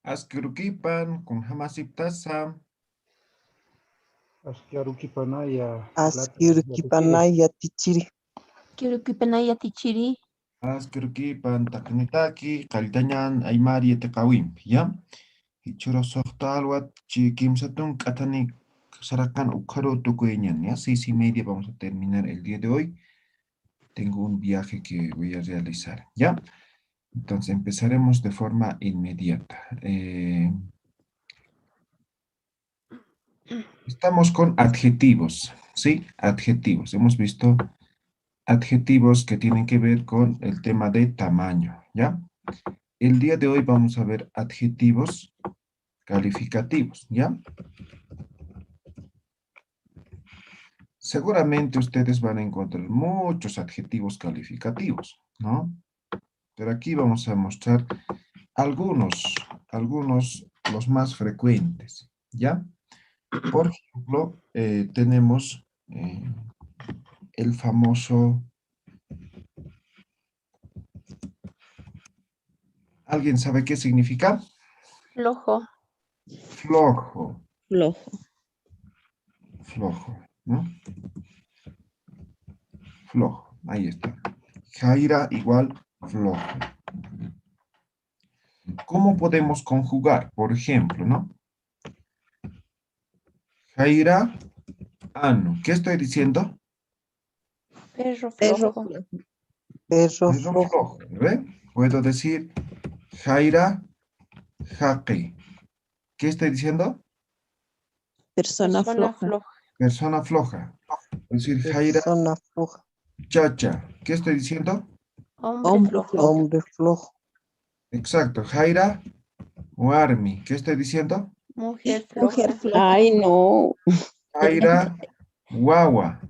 Askurukipan kun hamasiptasa. Asquiaruquipanaya. Asquiurquipanaya tichiri. Kirukipanaya tichiri. Askurukipan taknitaki qaltañan aymari tekawimpi, ¿ya? Hichuro soqtalwat chiquimsatun katani sarakan ukharu tukueñan, ¿ya? 6:30 vamos a terminar el día de hoy. Tengo un viaje que voy a realizar, ¿ya? Entonces empezaremos de forma inmediata. Estamos con adjetivos, ¿sí? Adjetivos. Hemos visto adjetivos que tienen que ver con el tema de tamaño, ¿ya? El día de hoy vamos a ver adjetivos calificativos, ¿ya? Seguramente ustedes van a encontrar muchos adjetivos calificativos, ¿no? Pero aquí vamos a mostrar algunos los más frecuentes, ¿ya? Por ejemplo, tenemos el famoso... ¿Alguien sabe qué significa? Flojo. Flojo. Flojo. Flojo, ¿no? Flojo, ahí está. Jaira igual flojo. ¿Cómo podemos conjugar? Por ejemplo, ¿no? Jaira, Anu. ¿Qué estoy diciendo? Perro Perro flojo. flojo. Perro Perro flojo. flojo, ¿ve? Puedo decir Jaira, Jaqui. ¿Qué estoy diciendo? Persona floja. Persona floja. Es decir, Jaira, Persona floja. Chacha. ¿Qué estoy diciendo? Hombre Hombre flojo. flojo. Hombre flojo. Exacto. Jaira, Warmi. ¿Qué estoy diciendo? Mujer Mujer floja. floja. Ay, no. Jaira, Wawa.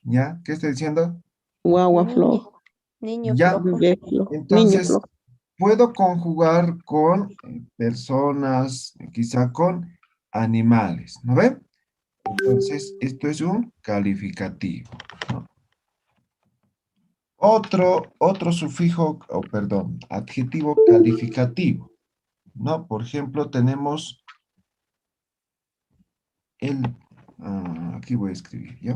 ¿Ya? ¿Qué estoy diciendo? Guagua flojo. Niño Ya. flojo. Bebé flojo. Niño Entonces, flojo. puedo conjugar con personas, quizá con animales, ¿no ven? Entonces, esto es un calificativo, ¿no? Otro sufijo, perdón, adjetivo calificativo, ¿no? Por ejemplo, tenemos el, aquí voy a escribir, ¿ya?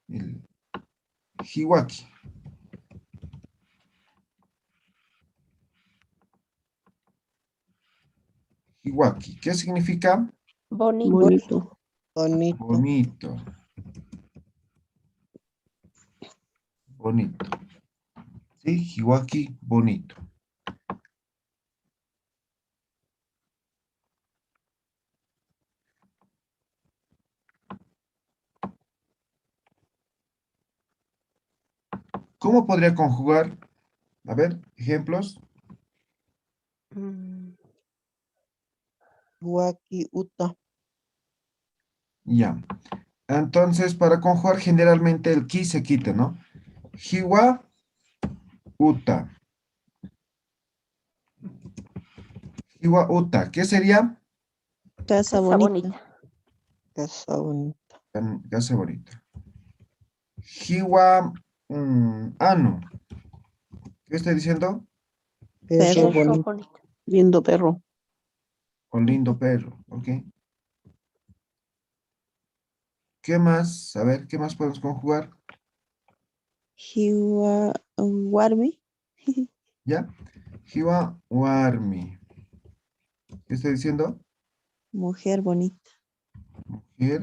El jiwaki. Jiwaki, ¿qué significa? Bonito. Bonito. Bonito. Bonito. Bonito. ¿Sí? Jiwaki, bonito. ¿Cómo podría conjugar? A ver, ejemplos. Waki uta. Ya. Entonces, para conjugar generalmente el ki se quita, ¿no? Hiwa, uta. Hiwa, uta. ¿Qué sería? Casa bonita. Casa bonita. Casa bonita. Hiwa, anu. ¿Qué estoy diciendo? Perro Perro bonito. Lindo perro. Un lindo perro, ¿ok? ¿Qué más? A ver, ¿qué más podemos conjugar? Hiwa warmi. ¿Ya? Hiwa, warmi. ¿Qué estoy diciendo? Mujer bonita. Mujer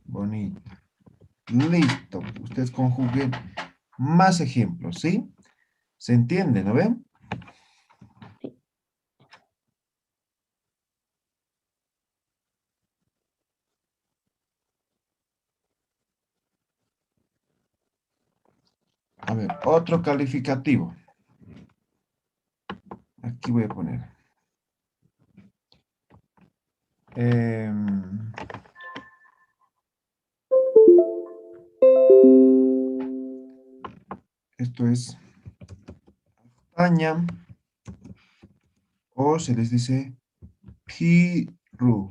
bonita. Listo. Ustedes conjuguen más ejemplos, ¿sí? ¿Se entiende, no ven? A ver, otro calificativo. Aquí voy a poner. Esto es España. O se les dice Piru.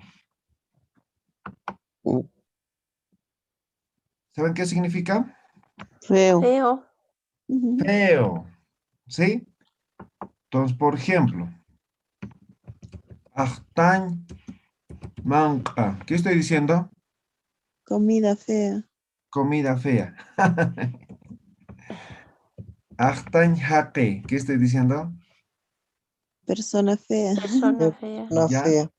¿Saben qué significa? Feo. Feo. Ujú. Feo. ¿Sí? Entonces, por ejemplo, Ahtañ manqa. ¿Qué estoy diciendo? Comida fea. Comida fea. Ahtañ jaqe. ¿Qué estoy diciendo? Persona fea. Persona fea. Una Ya. fea.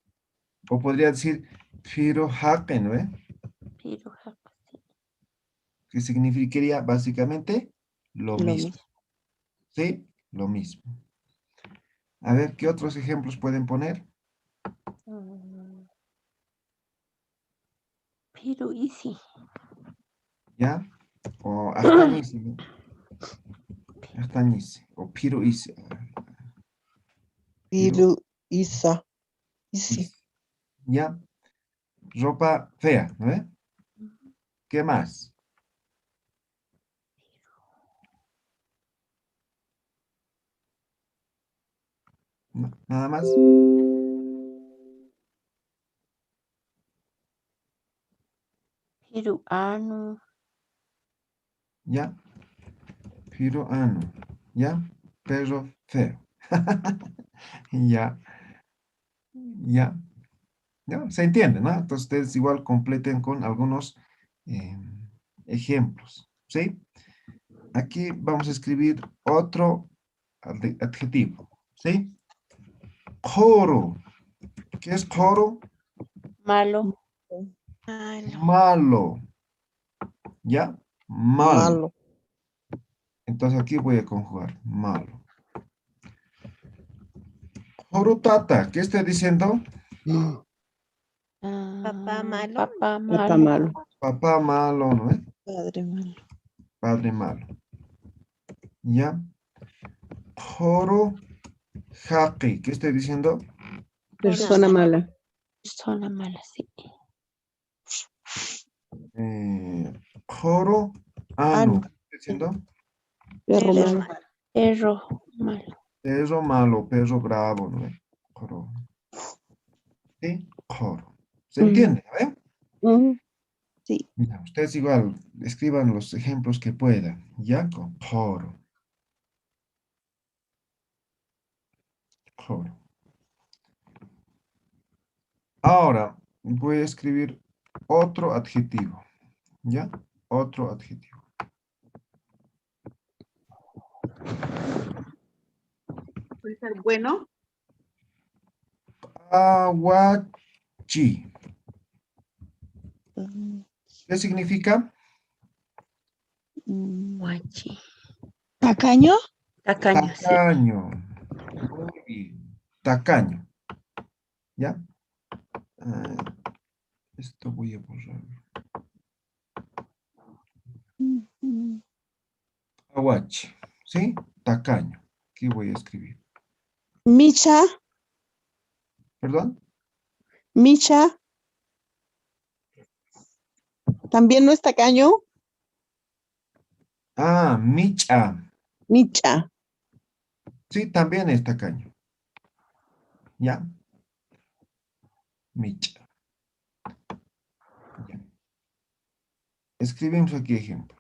O podría decir Firo jaqe, ¿no? Piruja. Que significaría básicamente lo Lo mismo. mismo. ¿Sí? Lo mismo. A ver, ¿qué otros ejemplos pueden poner? Piruisi. ¿Ya? O ahtañisi, ¿no? Ahtañisi. O piruisi. Piru, Isa. Isi. ¿Ya? Ropa fea, ¿no? ¿Qué más? No, nada más. Piruano. ¿Ya? Piruano. ¿Ya? Perro feo. Ya, ya. ¿No? Se entiende, ¿no? Entonces ustedes igual completen con algunos eh, ejemplos, ¿sí? Aquí vamos a escribir otro adjetivo, ¿sí? Joro. ¿Qué es joro? Malo. Malo. ¿Ya? Malo. Malo. Entonces aquí voy a conjugar malo. Jorutata, ¿qué estoy diciendo? Papá malo. Papá Papá malo. malo. Papá malo, ¿no es? Padre malo. Padre malo. ¿Ya? Joro jaqui, ¿qué estoy diciendo? Persona mala. Persona mala, sí. Joro anu, ¿qué estoy diciendo? Perro malo. Perro malo. Perro malo, perro bravo, ¿no es? Joro. ¿Sí? Joro. ¿Se entiende? ¿Eh? Sí. Ya, ustedes igual escriban los ejemplos que puedan. ¿Ya? Con joro. Joro. Ahora voy a escribir otro adjetivo. ¿Ya? Otro adjetivo. Puede ser bueno. Aguachi. ¿Qué significa? Guachi. ¿Tacaño? Tacaño, sí. Tacaño. Muy bien. Tacaño. ¿Ya? Esto voy a borrar. Aguachi. ¿Sí? Tacaño. Aquí voy a escribir. Micha. ¿Perdón? Micha. ¿También no es tacaño? Ah, micha. Micha. Sí, también es tacaño. ¿Ya? Micha. Ya. Escribimos aquí ejemplo.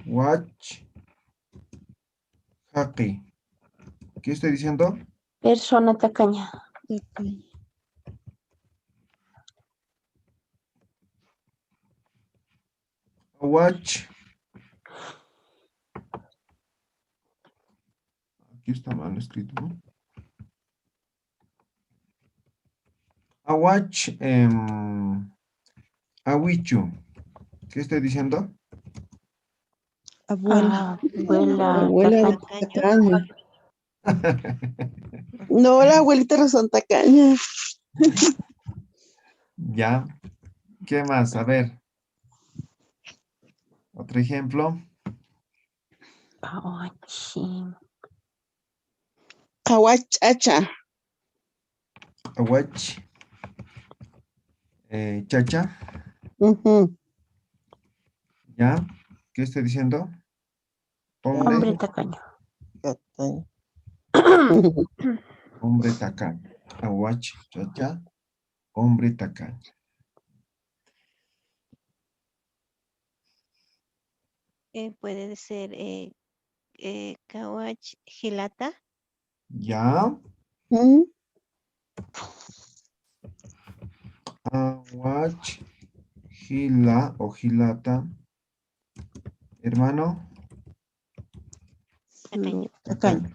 Aguach. Jaqui. ¿Qué estoy diciendo? Persona tacaña. Tacaño. Aguach. Aquí está mal escrito, ¿no? Aguach. Aguichu. ¿Qué estoy diciendo? Abuela. Abuela Abuela de tacaña. tacaño. No, la abuelita no son tacañas. Ya. ¿Qué más? A ver. Otro ejemplo. Guachi. Cahuachacha. Aguach. Chacha. Ujú. ¿Ya? ¿Qué estoy diciendo? Hombre. Hombre tacaño. Cataño. Hombre tacaño. Aguach. Chacha. Hombre tacaño. Puede ser Kawach Gilata. Ya. ¿Mm? Awach, Gila o Gilata. Hermano. Tacaño.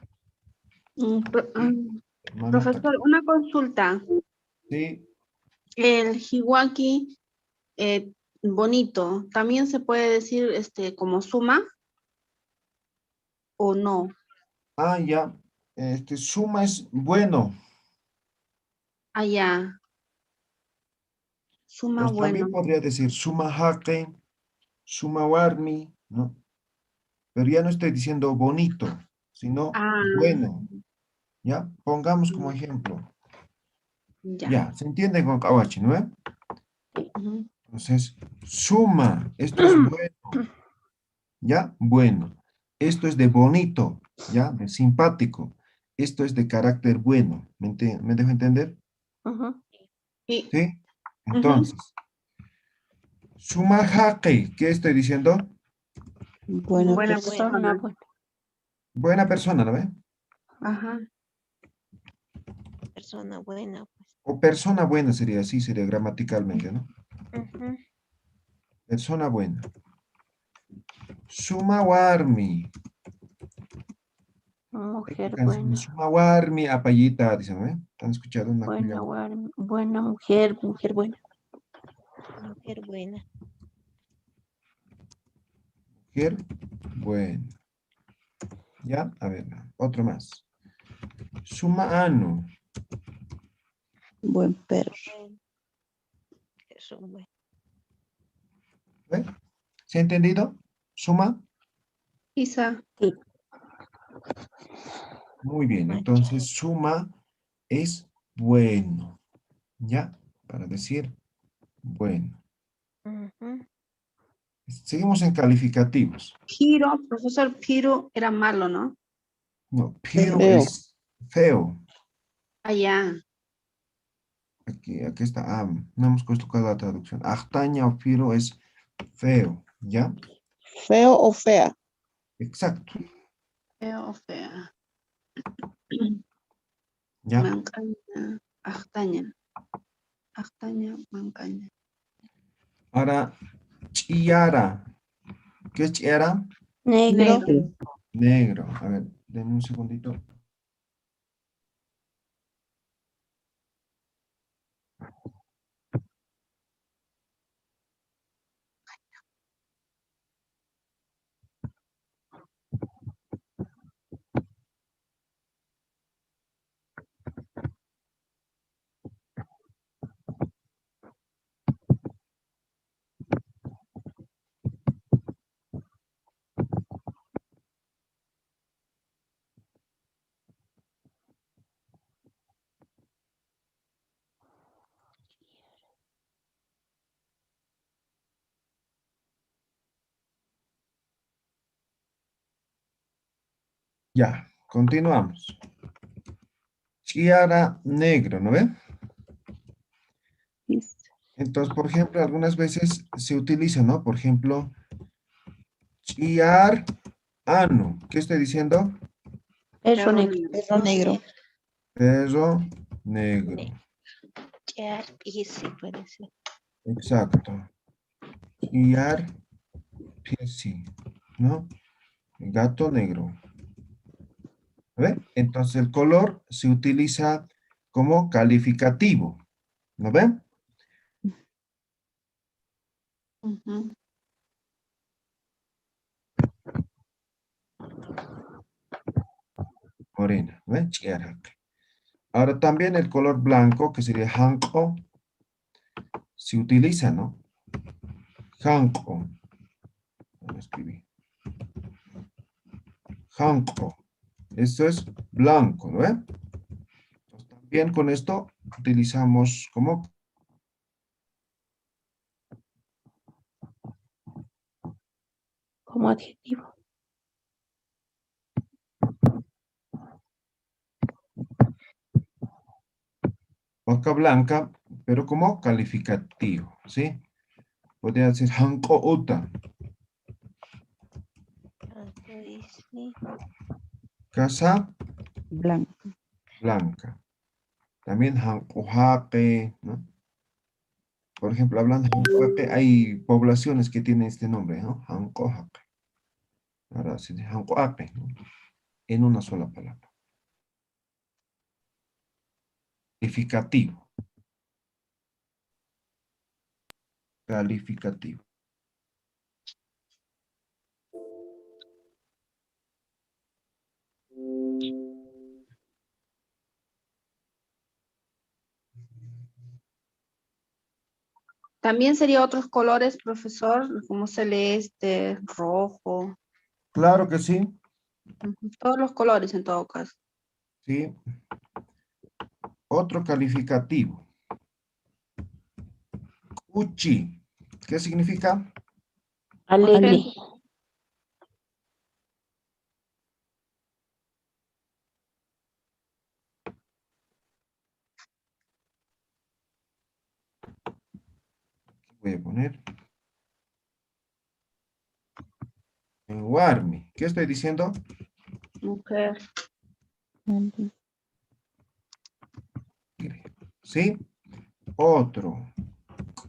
Hermano Profesor, tacaño. una consulta. Sí. El hiwaki bonito, ¿también se puede decir como suma o no? Ah, ya. Suma es bueno. Allá, suma Pues bueno. también podría decir suma jaque, suma warmi, ¿no? Pero ya no estoy diciendo bonito, sino Ah, bueno. ¿Ya? Pongamos como ejemplo. ya. Ya, ¿se entiende con kawachi, no? Ujú. Entonces, suma, esto es bueno, ¿ya? Bueno. Esto es de bonito, ¿ya? De simpático. Esto es de carácter bueno. ¿Me dejo entender? Ujú. Y, ¿Sí? ujú, Entonces, suma jaque, ¿qué estoy diciendo? Buena buena persona. Persona persona. buena. Buena persona, ¿no ve? Ajá. Persona buena, pues. O persona buena sería así, sería gramaticalmente, ¿no? Ujú. Persona buena. Suma warmi. Mujer Canción, buena. Suma warmi apayita, dicen, ¿no? ¿Han escuchado una Buena, cuña? buena mujer, mujer buena. Mujer buena. Mujer buena. ¿Ya? A ver, otro más. Suma anu. Buen perro. Buen- Eso, bueno. ¿Ve? ¿Se ha entendido? Suma. Isa, Sí. Muy bien. Macho. Entonces, suma es bueno. ¿Ya? Para decir bueno. Ujú. Seguimos en calificativos. Piro, profesor Piro era malo, ¿no? No, pero Feo. es feo. Allá. Aquí está. Ah, no hemos colocado la traducción. Ajtaña o piro es feo. ¿Ya? Feo o fea. Exacto. Feo o fea. ¿Ya? Mancaña, ajtaña. Ajtaña, mancaña. Ahora, chiara. ¿Qué es chiara? Negro. Negro. Negro. A ver, denme un segundito. Ya, continuamos. Chiara negro, ¿no ve? Entonces, por ejemplo, algunas veces se utiliza, ¿no? Por ejemplo, chiar ano. ¿Qué estoy diciendo? Perro Perro negro. negro. Perro negro. Perro negro. Chear y sí puede ser. Exacto. Chiar piesi, ¿no? Gato negro. ¿Ve? Entonces el color se utiliza como calificativo. ¿No ven? Ujú. Morena. ¿Ve? Chiarak. Ahora también el color blanco, que sería hanko, se utiliza, ¿no? Hanko. Lo escribí. Hanko. Esto es blanco, ¿no? Entonces, también con esto utilizamos como Como adjetivo. vaca blanca, pero como calificativo, ¿sí? Podría decir hanko uta, Tanto y sí. casa Blanca. blanca. También Hancojaque, ¿no? Por ejemplo, hablando de Hancojaque, hay poblaciones que tienen este nombre, ¿no? Hancojaque. Ahora se dice Hancojaque, ¿no? En una sola palabra. Calificativo. Calificativo. También sería otros colores, profesor, como celeste, rojo, Claro que sí, todos los colores en todo caso. sí. Otro calificativo. Uchi. ¿Qué significa? Alegre. Voy a poner. Warmi. ¿Qué estoy diciendo? Mujer. ¿Sí? Otro.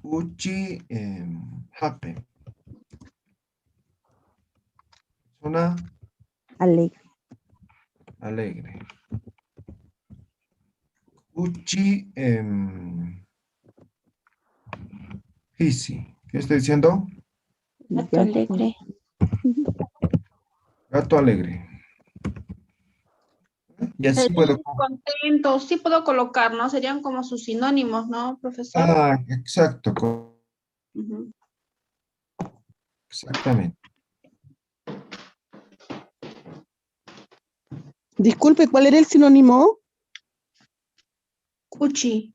Uchi. Hape. Una Alegre. alegre. Uchi. Hisi. ¿Qué estoy diciendo? Gato alegre. Gato alegre. Y así puedo. Contento, sí puedo colocar, ¿no? Serían como sus sinónimos, ¿no, profesor? Ah, exacto. Ujú. Exactamente. Disculpe, ¿cuál era el sinónimo? Cuchi.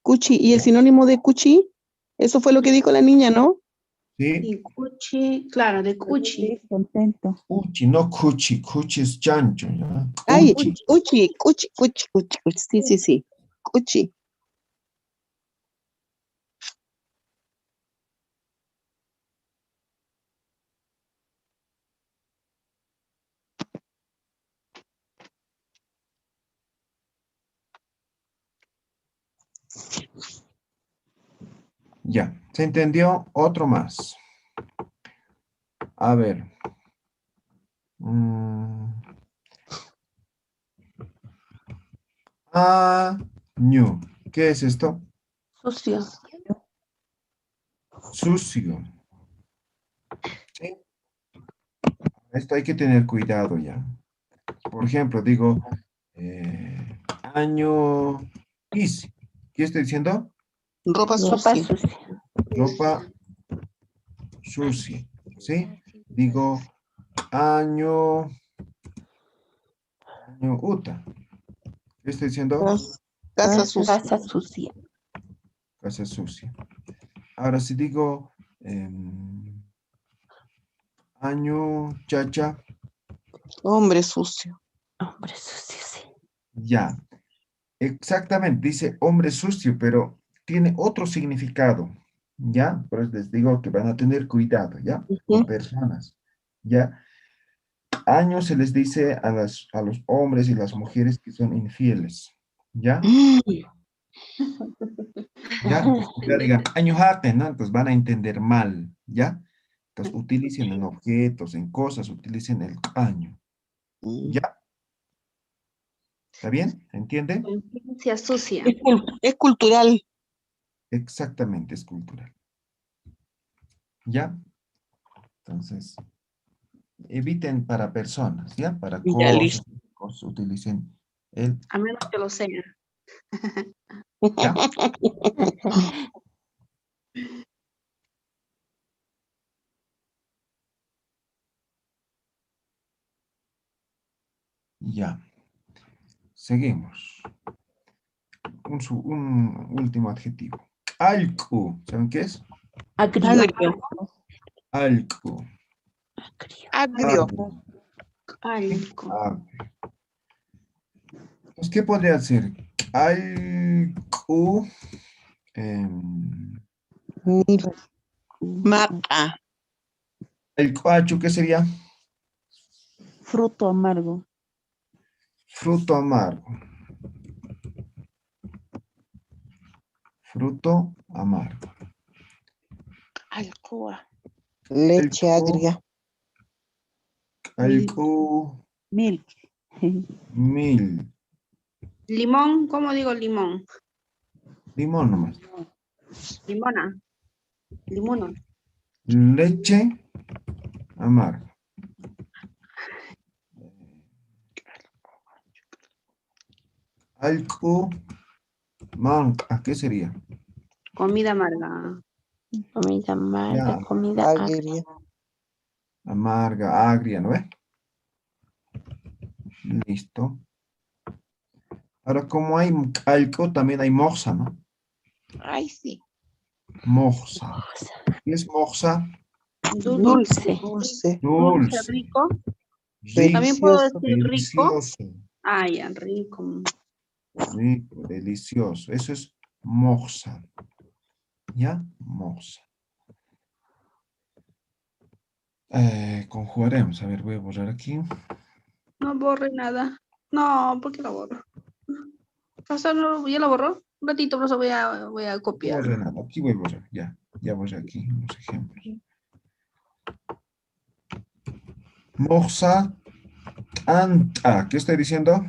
Cuchi. ¿Y el sinónimo de cuchi? Eso fue lo que dijo la niña, ¿no? Sí. Y cuchi, claro, de cuchi. Sí, contento. Uchi, no cuchi. Cuchi es chancho. ¿Ya? Ay, Uchi. cuchi, cuchi, cuchi, cuchi, cuchi. Sí, sí, sí. Cuchi. Ya. ¿Se entendió? Otro más. A ver. Año. ¿Qué es esto? Sucio. Sucio. ¿Sí? Esto hay que tener cuidado ya. Por ejemplo, digo, año easy. ¿Qué estoy diciendo? Ropa Ropa sucia. sucia. Ropa sucia. ¿Sí? Digo, año uta. ¿Qué estoy diciendo? Casa sucia. Casa sucia. Casa sucia. Ahora si digo, año chacha, Hombre sucio. Hombre sucio, sí. ya. Exactamente, dice hombre sucio, pero tiene otro significado, ¿ya? Por eso les digo que van a tener cuidado, ¿ya? Con personas, ¿ya? Año se les dice a los hombres y las mujeres que son infieles, ¿ya? ¿Ya? Entonces, ya digan, año jate, ¿no? Entonces van a entender mal, ¿ya? Entonces utilicen en objetos, en cosas, utilicen el año, ¿ya? ¿Está bien? ¿Entiende? Conciencia sucia. Es cultural. Exactamente, es cultural. ¿Ya? Entonces, eviten para personas, ¿ya? Para Ya, listo. cosas, utilicen el, A menos que lo sea. ¿ya? Ya. Seguimos. Un último adjetivo. Alcu. ¿Saben qué es? Agrio. Agrio. Alcu. Agrio. Alco. Pues, ¿qué podría hacer? Alcu. Mata. El coacho, ¿qué sería? Fruto amargo. Fruto amargo. Fruto amargo. Alcoa. Leche Alcohol. agria. Algo. Milk. Mil. Limón, ¿cómo digo limón? Limón nomás. Limona. Limona. Leche amarga. Algo. Manca. ¿Qué sería? Comida amarga. Comida amarga, Ya. comida agria. Agria. Amarga, agria, ¿no ves? Listo. Ahora, como hay algo, también hay moxa, ¿no? Ay, sí. Moxa. ¿Qué es moxa? Dulce. Dulce. Dulce, Dulce. rico. Rico. También puedo Delicioso. decir rico. Delicioso. Ah, ya, rico. Rico, delicioso. Eso es moxa. ¿Ya? Moxa. Conjugaremos. A ver, voy a borrar aquí. No borre nada. No, ¿por qué lo borro? Pastor, ¿ya lo borró? Un ratito, por eso voy a No borré copiar. nada. Aquí voy a borrar. Ya. Ya borré aquí los ejemplos. Moxa. Anta. ¿Qué estoy diciendo?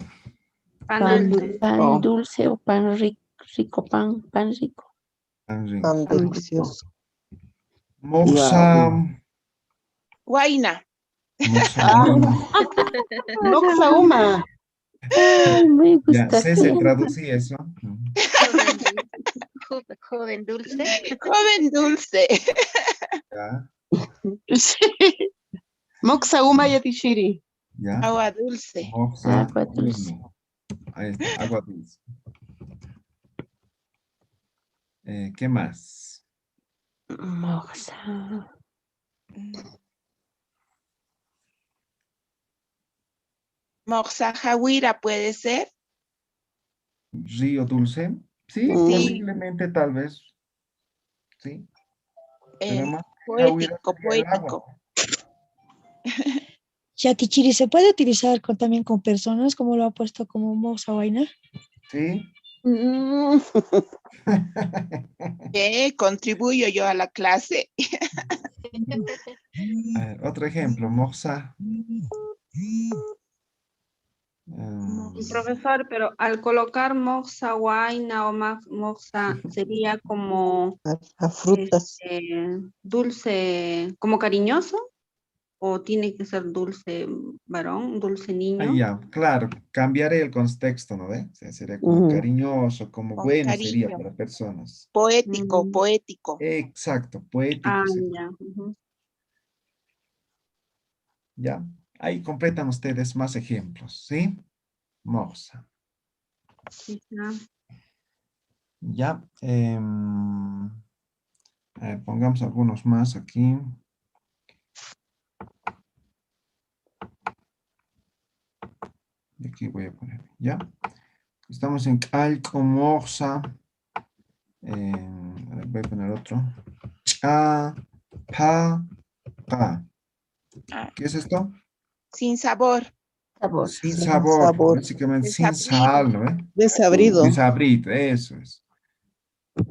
Pan Pan, dulce. pan dulce o pan rico, pan rico. Tan rico. Tan Pan delicioso. Moxa. Guaina. Moxa. Moxa uma. Ay, me Ya, gusta se así. traduce eso. Joven dulce. Joven dulce. Ya, Moxa uma yatishiri. ya. Agua dulce. Moxa. Agua dulce. Ahí está, agua dulce. ¿Qué más? Moxa. Moxa jahuira puede ser. Río dulce. Sí, Sí. posiblemente, tal vez. Sí. Pero más Poético, sería el agua. poético. Yatichiri se puede utilizar también con personas, como lo ha puesto como moza vaina. Sí. Contribuyo yo a la clase. A ver, otro ejemplo, moxa. Profesor, pero al colocar moxa guaina o moxa sería como A frutas. dulce, como cariñoso, o tiene que ser dulce varón, dulce niño. Ya, claro, cambiaré el contexto, ¿no ve? O sea, sería como cariñoso, como Con bueno sería cariño. para personas. Poético, Mm. poético. Exacto, poético Ah, sería. ya. Ujú. Ya, ahí completan ustedes más ejemplos, ¿sí? Moxa. Sí, ya. Ya, a ver, pongamos algunos más aquí. Y aquí voy a poner, ¿ya? Estamos en calco, moxa. A ver, voy a poner otro. Cha, pa, pa. Ah, ¿Qué es esto? sin sabor. Sabor. Sin Sin sabor, sabor. básicamente sin Desabrido. sal, ¿no? Desabrido. Desabrido, eso es.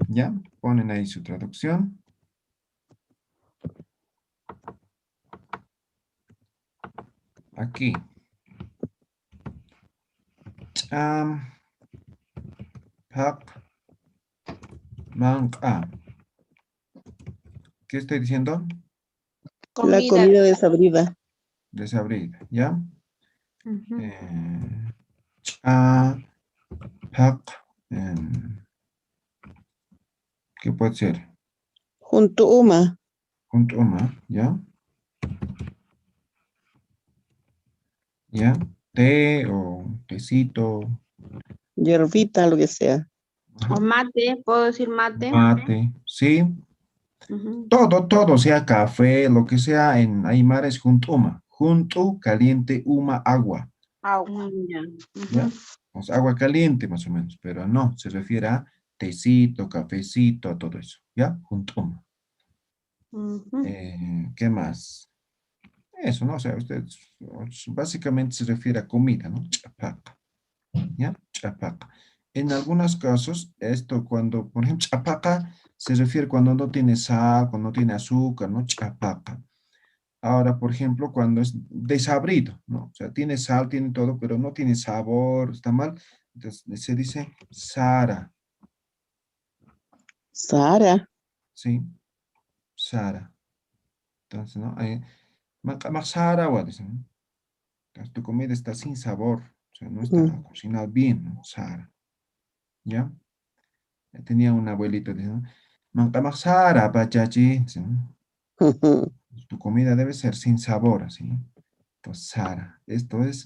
¿Ya? Ponen ahí su traducción. Aquí. Cham, pak, manca. ¿Qué estoy diciendo? La comida desabrida. Desabrida, ¿ya? Ujú. Cha, pak, ¿qué puede ser? Junto uma. Junto uma, ¿ya? ¿Ya? Té o tecito, Hierbita, lo que sea. O mate, ¿puedo decir mate? mate, ¿sí? Ujú. Todo, sea café, lo que sea en Aymara es junto uma. Junto, caliente, uma, agua. Agua. Ya. ¿Ya? Ujú. O sea, agua caliente más o menos, pero no, se refiere a tecito, cafecito, a todo eso. ¿Ya? Junto uma. Ujú. ¿Qué más? Eso, ¿no? O sea, ustedes básicamente se refiere a comida, ¿no? Chapaca. ¿Ya? Chapaca. En algunos casos, esto cuando, por ejemplo, chapaca se refiere cuando no tiene sal, cuando no tiene azúcar, ¿no? Chapaca. Ahora, por ejemplo, cuando es desabrido, ¿no? O sea, tiene sal, tiene todo, pero no tiene sabor, está mal. Entonces se dice Sara, Sara. ¿sí? Sara. Entonces, ¿no? Sara, o dicen, ¿no? Entonces, tu comida está sin sabor, o sea, no está Ujú. cocinada bien, ¿no? Sara, ¿ya? Tenía una abuelita, dice, ¿no? Sara, pachachi, ¿sí? ¿No? Tu comida debe ser sin sabor, así, ¿no? Entonces, Sara, esto es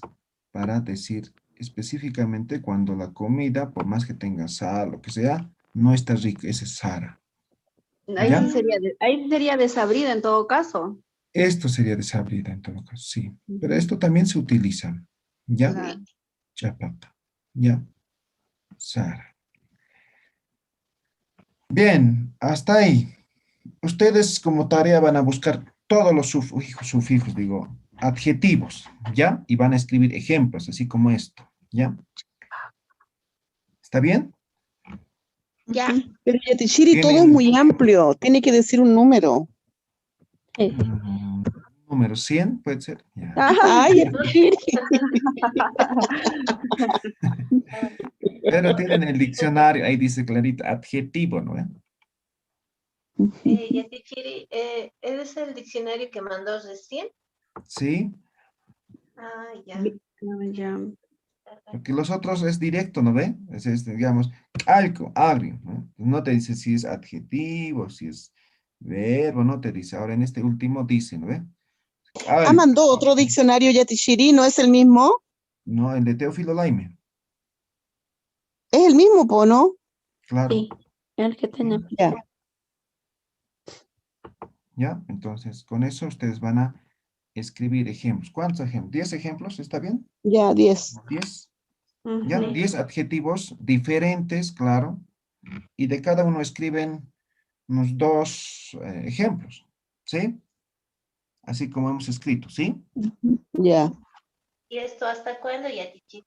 para decir específicamente cuando la comida, por más que tenga sal, lo que sea, no está rica, ese es Sara. Ahí ¿Ya? sí sería desabrida en todo caso. Esto sería desabrida en todo caso, sí. Pero esto también se utiliza. ¿Ya? Claro. Chapaca. ¿Ya? Sara. Bien, hasta ahí. Ustedes como tarea van a buscar todos los sufijos, digo, adjetivos, ¿ya? Y van a escribir ejemplos, así como esto, ¿ya? ¿Está bien? Ya. Pero Yatichiri, todo es Tienen muy amplio. Tiene que decir un número. número 100, puede ser. Ya. Ay, Yatichiri. Pero tienen el diccionario, ahí dice clarito, adjetivo, ¿no? Yatichiri, ¿es el diccionario que mandó recién? Sí, Ah, ya. Ya. porque los otros es directo, ¿no ve? Es, digamos, algo, agrio, ¿no? No te dice si es adjetivo, si es verbo, no te dice. Ahora en este último dice, ¿no ve? Algo, Mandó otro diccionario Yatichiri, ¿no es el mismo? no, el de Teófilo Laime, Es el mismo, po, ¿no? claro, Sí, el que tenemos. Ya. ¿ya? Entonces, con eso ustedes van a escribir ejemplos. ¿Cuántos ejemplos? ¿10 ejemplos? ¿Está bien? Ya, 10. 10. ¿Ya? Ujú. 10 adjetivos diferentes, claro, y de cada uno escriben unos 2 ejemplos, ¿sí? Así como hemos escrito, ¿sí? Ya. ¿Y esto hasta cuándo, Yatichiri?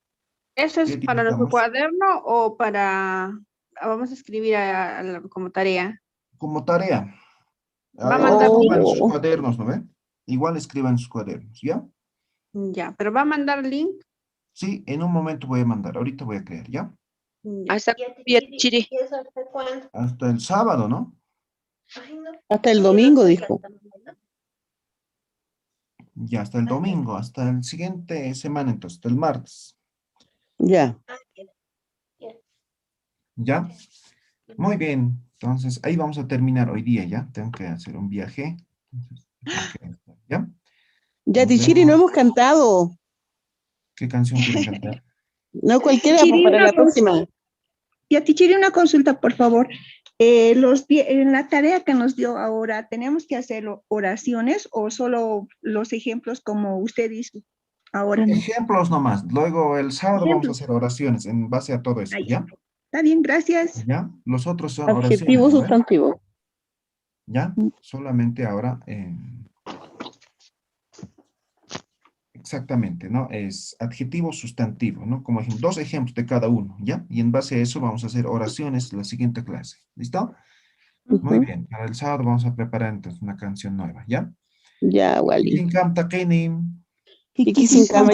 ¿Eso es ¿Qué para nuestro utilizamos cuaderno o vamos a escribir como tarea? como tarea? Va a Ahora, igual mandar escriban link, en sus Oh, cuadernos, ¿no ven? Igual escriban en sus cuadernos, ¿ya? ya, pero va a mandar link. Sí, en un momento voy a mandar, ahorita voy a crear, ¿ya? Ya. Hasta Yatichiri, ¿y eso hasta cuándo? Hasta el sábado, ¿no? Ay, no. hasta el Sí, domingo, no sé dijo. hasta mañana. Ya hasta el domingo, hasta el siguiente semana, entonces, hasta el martes, Ya. Ah, ya. ¿ya? Muy bien, entonces ahí vamos a terminar hoy día, ¿ya? Tengo que hacer un viaje, entonces, tengo que estar, ¿ya? Nos Yatichiri, no vemos. hemos cantado. ¿Qué canción quieren cantar? No cualquiera, pues, Tichiri, para la próxima. Tichiri, una consulta, por favor. En la tarea que nos dio ahora, ¿tenemos que hacer oraciones o solo los ejemplos como usted hizo ahora? Ejemplos nomás. Luego el sábado vamos a Ejemplos. hacer oraciones en base a todo eso, Ah, ya. ¿ya? Está bien, gracias. ¿Ya? Los otros son oraciones, Adjetivo ¿no ven? sustantivo. ¿Ya? Solamente ahora, exactamente, ¿no? Es adjetivo sustantivo, ¿no? Como ejemplo, 2 ejemplos de cada uno, ¿ya? Y en base a eso vamos a hacer oraciones la siguiente clase. ¿Listo? Muy Ujú. bien. Para el sábado vamos a preparar entonces una canción nueva, ¿ya? Ya, Wally. Ikinkam taqinim. Iki sin cama.